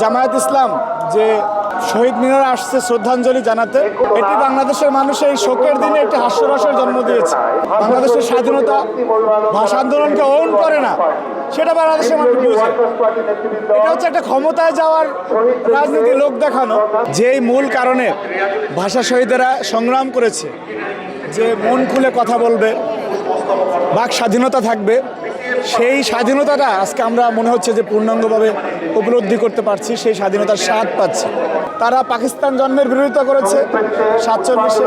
জামায়াত ইসলাম যে শহীদ মিনারে আসছে শ্রদ্ধাঞ্জলি জানাতে, এটি বাংলাদেশের মানুষের এই শোকের দিনে একটি হাস্যরসের জন্ম দিয়েছে। বাংলাদেশের স্বাধীনতা ভাষা আন্দোলনকে ওন করে না, সেটা বাংলাদেশের মানুষ বুঝে। এটা হচ্ছে একটা ক্ষমতায় যাওয়ার রাজনীতি, লোক দেখানো। যেই মূল কারণে ভাষা শহীদেরা সংগ্রাম করেছে, যে মন খুলে কথা বলবে, বাক স্বাধীনতা থাকবে, সেই স্বাধীনতাটা আজকে আমরা মনে হচ্ছে যে পূর্ণাঙ্গভাবে উপলব্ধি করতে পারছি, সেই স্বাধীনতার স্বাদ পাচ্ছি। তারা পাকিস্তান জন্মের বিরোধিতা করেছে 47-এ,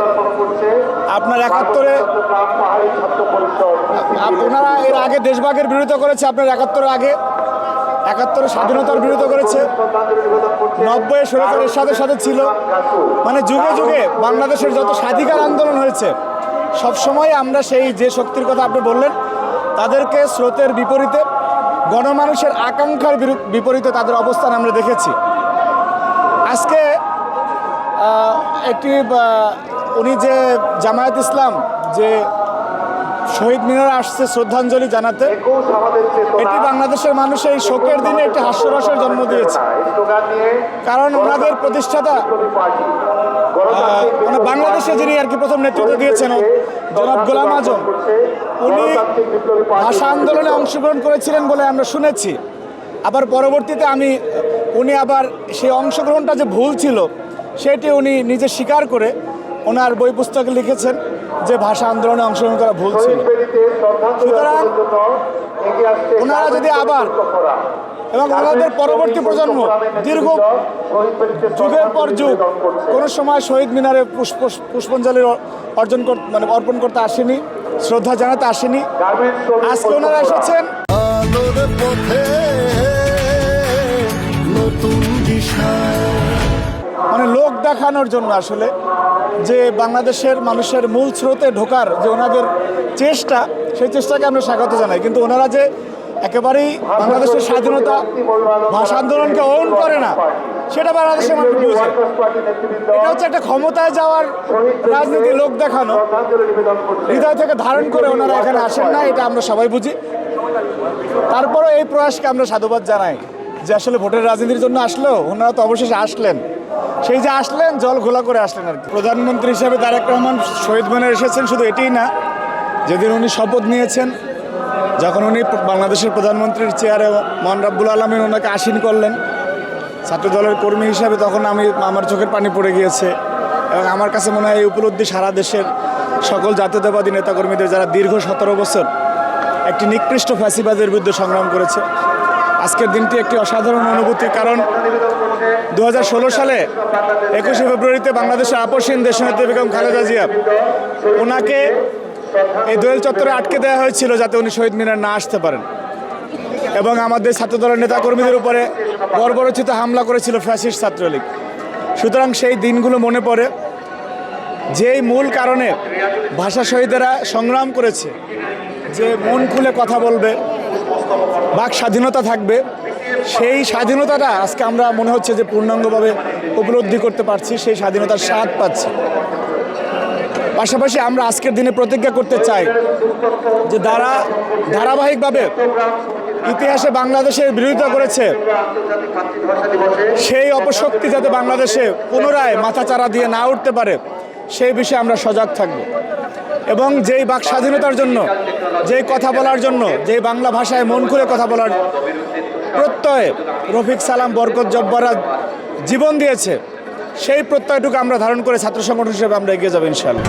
আপনার 71-এ ওনারা এর আগে দেশভাগের বিরোধিতা করেছে, আপনার 71-এর আগে 71-এ স্বাধীনতার বিরোধিতা করেছে, 90-এ সরকারের সাথে সাথে ছিল। মানে যুগে যুগে বাংলাদেশের যত স্বাধিকার আন্দোলন হয়েছে, সবসময় আমরা সেই যে শক্তির কথা আপনি বললেন, তাদেরকে স্রোতের বিপরীতে, গণমানুষের আকাঙ্ক্ষার বিপরীতে তাদের অবস্থান আমরা দেখেছি। আজকে একটি উনি যে জামায়াত ইসলাম যে শহীদ মিনারে আসছে শ্রদ্ধাঞ্জলি জানাতে, এটি বাংলাদেশের মানুষের এই শোকের দিনে একটি হাস্যরসের জন্ম দিয়েছে। কারণ ওনাদের প্রতিষ্ঠাতা বাংলাদেশে যিনি আর কি প্রথম নেতৃত্ব দিয়েছেন জনাব গোলাম আজম, উনি ভাষা আন্দোলনে অংশগ্রহণ করেছিলেন বলে আমরা শুনেছি। আবার পরবর্তীতে উনি আবার সেই অংশগ্রহণটা যে ভুল ছিল সেটি উনি নিজে স্বীকার করে ওনার বই পুস্তকে লিখেছেন যে ভাষা আন্দোলনে অংশগ্রহণ করা ভুল ছিল। সুতরাং ওনারা যদি আবার এবং ওনাদের পরবর্তী প্রজন্ম দীর্ঘ যুগের পর যুগ কোনো সময় শহীদ মিনারে পুষ্পাঞ্জলি অর্পণ করতে আসেনি, শ্রদ্ধা জানাতে আসেনি, আজকে ওনারা এসেছেন মানে লোক দেখানোর জন্য, আসলে যে বাংলাদেশের মানুষের মূল স্রোতে ঢোকার যে ওনাদের চেষ্টা, সেই চেষ্টাকে আমরা স্বাগত জানাই। কিন্তু ওনারা যে একেবারেই বাংলাদেশের স্বাধীনতা ভাষা আন্দোলনকে ওন করে না, সেটা বাংলাদেশের মানুষ বুঝে। এটা হচ্ছে একটা ক্ষমতায় যাওয়ার রাজনীতি, লোক দেখানো। হৃদয় থেকে ধারণ করে ওনারা এখানে আসেন না, এটা আমরা সবাই বুঝি। তারপরেও এই প্রয়াসকে আমরা সাধুবাদ জানাই যে আসলে ভোটের রাজনীতির জন্য আসলেও ওনারা তো অবশেষে আসলেন। সেই যে আসলেন, জল ঘোলা করে আসলেন আর কি। প্রধানমন্ত্রী হিসেবে তারেক রহমান শহীদ মিনারে এসেছেন, শুধু এটিই না, যেদিন উনি শপথ নিয়েছেন, যখন উনি বাংলাদেশের প্রধানমন্ত্রীর চেয়ারে মহান রাব্বুল আলামিন ওনাকে আসীন করলেন ছাত্র দলের কর্মী হিসাবে, তখন আমার চোখের পানি পড়ে গিয়েছে। এবং আমার কাছে মনে হয় এই উপলব্ধি সারা দেশের সকল জাতীয়তাবাদী নেতাকর্মীদের, যারা দীর্ঘ 17 বছর একটি নিকৃষ্ট ফ্যাসিবাদের বিরুদ্ধে সংগ্রাম করেছে, আজকের দিনটি একটি অসাধারণ অনুভূতি। কারণ 2016 সালে 21শে ফেব্রুয়ারিতে বাংলাদেশের আপসহীন দেশনেত্রী বেগম খালেদা জিয়া, ওনাকে এই দোয়েল চত্বরে আটকে দেওয়া হয়েছিল যাতে উনি শহীদ মিনার না আসতে পারেন। এবং আমাদের ছাত্রদলের নেতাকর্মীদের উপরে বর্বরোচিত হামলা করেছিল ফ্যাসিস্ট ছাত্রলীগ। সুতরাং সেই দিনগুলো মনে পড়ে, যেই মূল কারণে ভাষা শহীদেরা সংগ্রাম করেছে, যে মন খুলে কথা বলবে, বাক স্বাধীনতা থাকবে, সেই স্বাধীনতাটা আজকে আমরা মনে হচ্ছে যে পূর্ণাঙ্গভাবে উপলব্ধি করতে পারছি, সেই স্বাধীনতার স্বাদ পাচ্ছি। পাশাপাশি আমরা আজকের দিনে প্রতিজ্ঞা করতে চাই যে ধারাবাহিকভাবে ইতিহাসে বাংলাদেশের বিরোধিতা করেছে, সেই অপশক্তি যাতে বাংলাদেশে পুনরায় মাথাচাড়া দিয়ে না উঠতে পারে, সেই বিষয়ে আমরা সজাগ থাকব। এবং যেই বাক স্বাধীনতার জন্য, যেই কথা বলার জন্য, যেই বাংলা ভাষায় মন খুলে কথা বলার প্রত্যয়ে রফিক সালাম, বরকত জব্বাররা জীবন দিয়েছে, সেই প্রত্যয়টুকু আমরা ধারণ করে ছাত্র সংগঠন হিসেবে আমরা এগিয়ে যাব ইনশাআল্লাহ।